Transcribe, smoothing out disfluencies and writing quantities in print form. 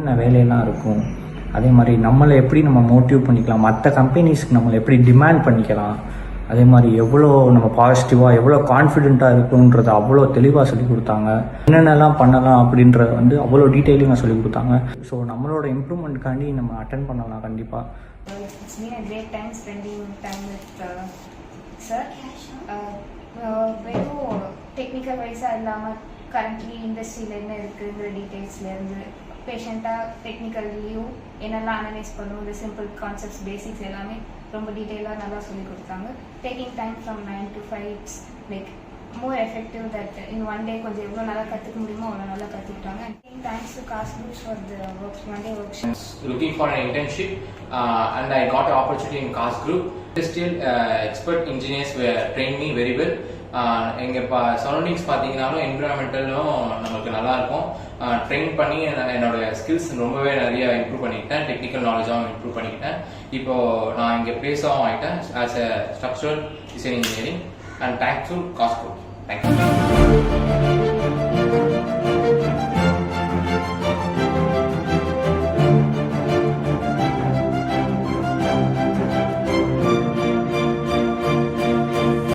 என்னென்ன வேலையெல்லாம் இருக்கும், அதே மாதிரி நம்மளை எப்படி நம்ம மோட்டிவ் பண்ணிக்கலாம், மற்ற கம்பெனிஸ்க்கு நம்மளை எப்படி டிமாண்ட் பண்ணிக்கலாம், அதே மாதிரி எவ்வளோ நம்ம பாசிட்டிவாக எவ்வளோ கான்ஃபிடென்ட்டாக இருக்குன்றதை அவ்வளோ தெளிவாக சொல்லிக் கொடுத்தாங்க. என்னென்னலாம் பண்ணலாம் அப்படின்றத வந்து அவ்வளோ டீட்டெயிலிங்காக சொல்லிக் கொடுத்தாங்க. ஸோ நம்மளோட இம்ப்ரூவ்மெண்ட்காண்டி நம்ம அட்டென்ட் பண்ணலாம் கண்டிப்பாக. It's been a great time spending time with sir. வெறும் டெக்னிக்கல் வைஸாக இல்லாமல் கரண்ட்லி இண்டஸ்ட்ரியில் என்ன இருக்குங்கிற டீட்டெயில்ஸ்லேருந்து பேஷண்ட்டாக டெக்னிக்கல்லையும் என்னெல்லாம் அனலைஸ் பண்ணும், இந்த சிம்பிள் கான்செப்ட்ஸ் பேசிக்ஸ் எல்லாமே ரொம்ப டீட்டெயிலாக நல்லா சொல்லிக் கொடுத்தாங்க. Taking time from 9 to 5 it's like more effective that in one day கொஞ்சம் எவ்வளோ நல்லா கற்றுக்க முடியுமோ அவ்வளோ நல்லா கற்றுக்கிட்டாங்க. And thanks to Cast Groups for the one day workshops. Looking for an internship and I got an opportunity in Cast Group. Still expert engineers were trained me very well. எங்கள் surroundings பார்த்தீங்கன்னாலும் என்விரான்மெண்டலும் நமக்கு நல்லாயிருக்கும். Train பண்ணி என்னோட skills ரொம்பவே நிறைய improve பண்ணிக்கிட்டேன், technical நாலேஜாகவும் improve பண்ணிக்கிட்டேன். இப்போது நான் இங்கே பிளேஸாகவும் ஆகிட்டேன் as a structural design engineering. And thanks to Cast Group. Thank you.